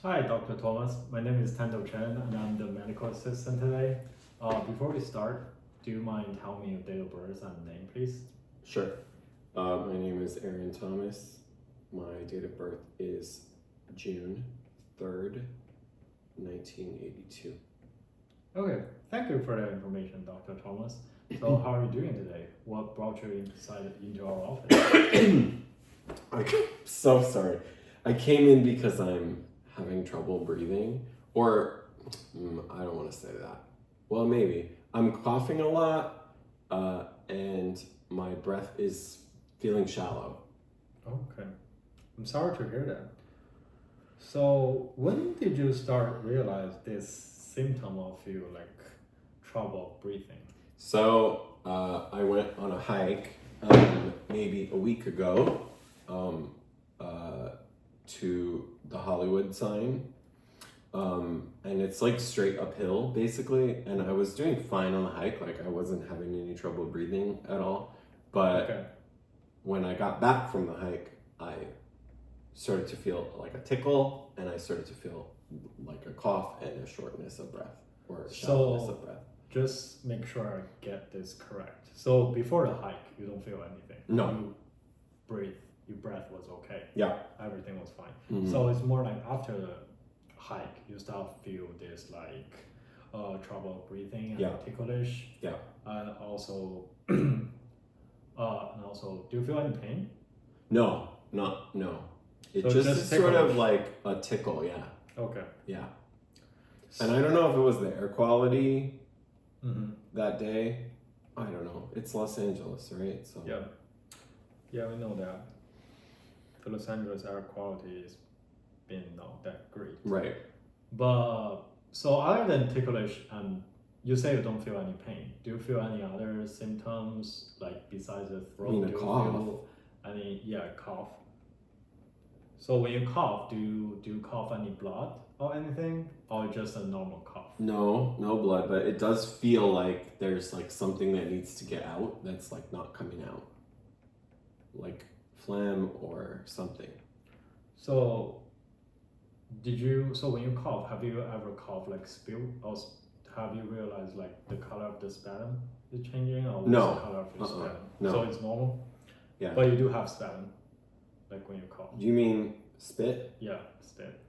Hi, Dr. Thomas. My name is Tando Chen, and I'm the medical assistant today. Before we start, do you mind telling me your date of birth and name, please? Sure. My name is Aaron Thomas. My date of birth is June 3rd, 1982. Okay, thank you for that information, Dr. Thomas. So, how are you doing today? What brought you into our office? I'm so sorry. I came in because I'm having trouble breathing, or I don't want to say that. Well, maybe. I'm coughing a lot, and my breath is feeling shallow. Okay, I'm sorry to hear that. So, when did you start realize this symptom of you trouble breathing? So I went on a hike maybe a week ago to the Hollywood sign. And it's like straight uphill basically. And I was doing fine on the hike, like I wasn't having any trouble breathing at all. But Okay. when I got back from the hike, I started to feel like a tickle, and I started to feel like a cough and a shortness of breath or shallowness of breath. Just make sure I get this correct. So before the hike, you don't feel anything. No. Your breath was okay. Yeah. Everything was fine. Mm-hmm. So it's more like after the hike, you start feel this trouble breathing and ticklish. Yeah. And also, do you feel any pain? No. It So just just is sort of ticklish. like a tickle, yeah. Okay. Yeah. And I don't know if it was the air quality Mm-hmm. that day. I don't know. It's Los Angeles, right? So Yeah, we know that. The Los Angeles air quality has been not that great. Right. But so other than ticklish, you say you don't feel any pain. Do you feel any other symptoms like besides the throat? I mean, a do you cough. feel any cough? So when you cough, do you cough any blood or anything, or just a normal cough? No blood, but it does feel like there's like something that needs to get out that's like not coming out. Like phlegm or something. So when you cough, have you ever coughed like spill, or have you realized like the color of the sputum is changing, or what's No. the color of your sputum? No. So it's normal? Yeah. But you do have sputum, like when you cough. Do you mean spit? Yeah, spit.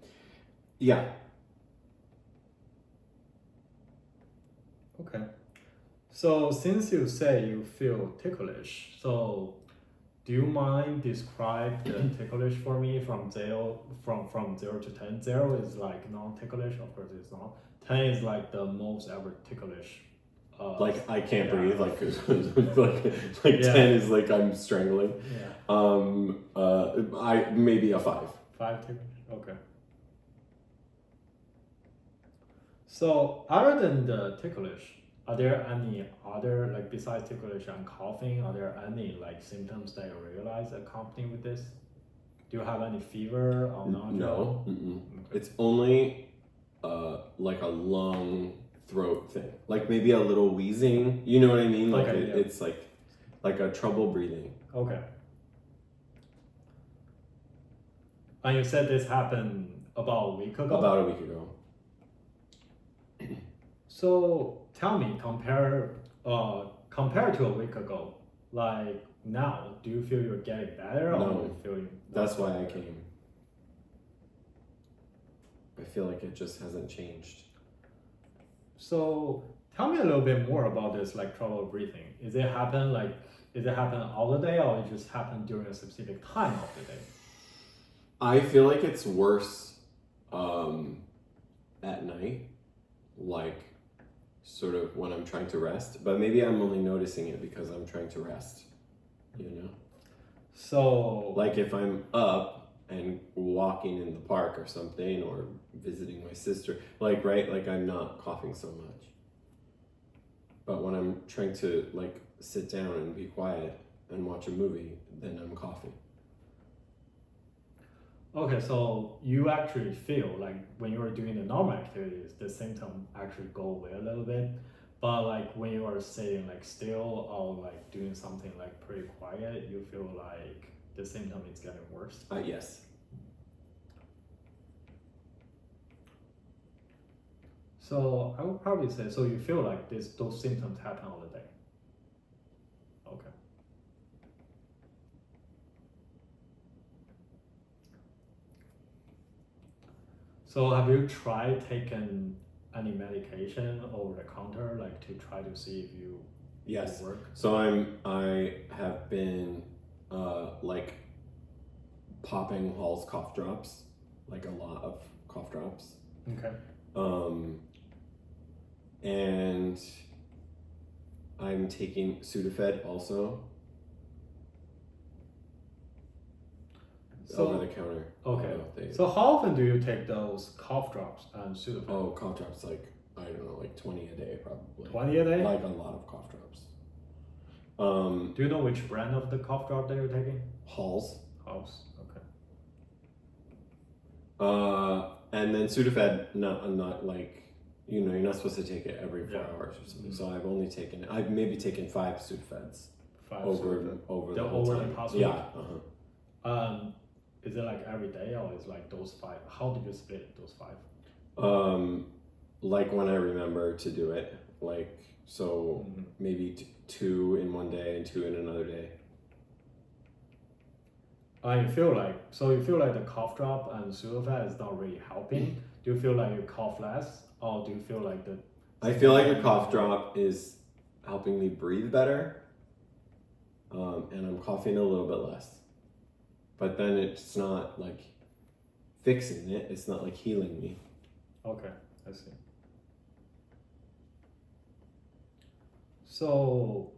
Yeah. Okay. So since you say you feel ticklish, so do you mind describe the ticklish for me from 0 to 10? 0 is like non-ticklish, of course it's not. 10 is like the most ever ticklish. Like I can't breathe. Like Yeah. 10 is like I'm strangling. Yeah. I maybe a 5. 5 ticklish. Okay. So other than the ticklish, are there any other, like besides ticklish and coughing, are there any like symptoms that you realize accompanying with this? Do you have any fever or nausea? No. Okay. It's only like a lung throat thing. Like maybe a little wheezing. You know what I mean? Like Okay, yeah. it's like a trouble breathing. Okay. And you said this happened about a week ago? About a week ago. So tell me, compare to a week ago, like now, do you feel you're getting better or No. you feeling? That's why I came. I feel like it just hasn't changed. So tell me a little bit more about this like trouble breathing. Is it happen all the day, or it just happen during a specific time of the day? I feel like it's worse at night, like sort of when I'm trying to rest, but maybe I'm only noticing it because I'm trying to rest, you know? So Like if I'm up and walking in the park or something, or visiting my sister, like, right, like I'm not coughing so much. But when I'm trying to like sit down and be quiet and watch a movie, then I'm coughing. okay, so you actually feel like when you are doing the normal activities, the symptom actually go away a little bit. But like when you are sitting like still or like doing something like pretty quiet, you feel like the symptom is getting worse. Yes. So I would probably say, so you feel like those symptoms happen all the day. Okay. So have you tried taking any medication over the counter, like to try to see if you Yes. work? So I have been like popping Hall's cough drops, like a lot of cough drops. Okay. And I'm taking Sudafed also. So, over the counter. Okay. So how often do you take those cough drops and Sudafed? Oh, cough drops, like, I don't know, like 20 a day probably. 20 a day? Like a lot of cough drops. Do you know which brand of the cough drop that you're taking? Hall's. Hall's, okay. And then Sudafed, not like, you're not supposed to take it every 4 Yeah. hours or something. So I've maybe taken 5 Sudafeds. 5 over Sudafed. over The the whole over time. the past Yeah. week? Is it like every day or is like those 5? How did you split those 5? Like when I remember to do it, like, so maybe 2 in one day and 2 in another day. You feel like the cough drop and Sudafed is not really helping? Do you feel like you cough less, or do you feel like I feel like the cough drop is helping me breathe better, and I'm coughing a little bit less. But then it's not like fixing it. It's not like healing me. Okay, I see. So,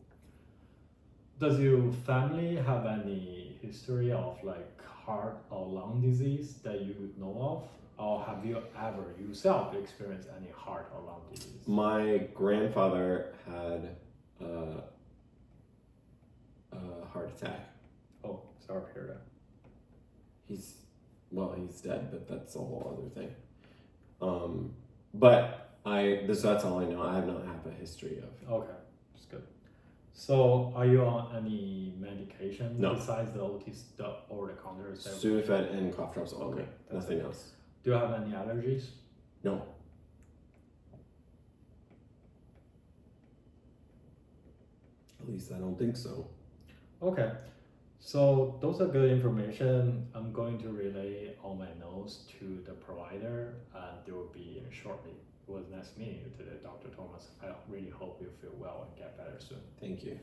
does your family have any history of like heart or lung disease that you know of? Or have you ever yourself experienced any heart or lung disease? My grandfather had a heart attack. Oh, sorry to hear that. He's dead, but that's a whole other thing. But that's all I know. I have not had a history of. Okay, that's good. So, are you on any medication No. besides the over-the-counter? Sudafed and cough drops only. Okay, that's Nothing it. else. Do you have any allergies? No. At least I don't think so. Okay, so those are good information. I'm going to relay all my notes to the provider, and they will be in shortly. It was nice meeting you today, Dr. Thomas. I really hope you feel well and get better soon. Thank you.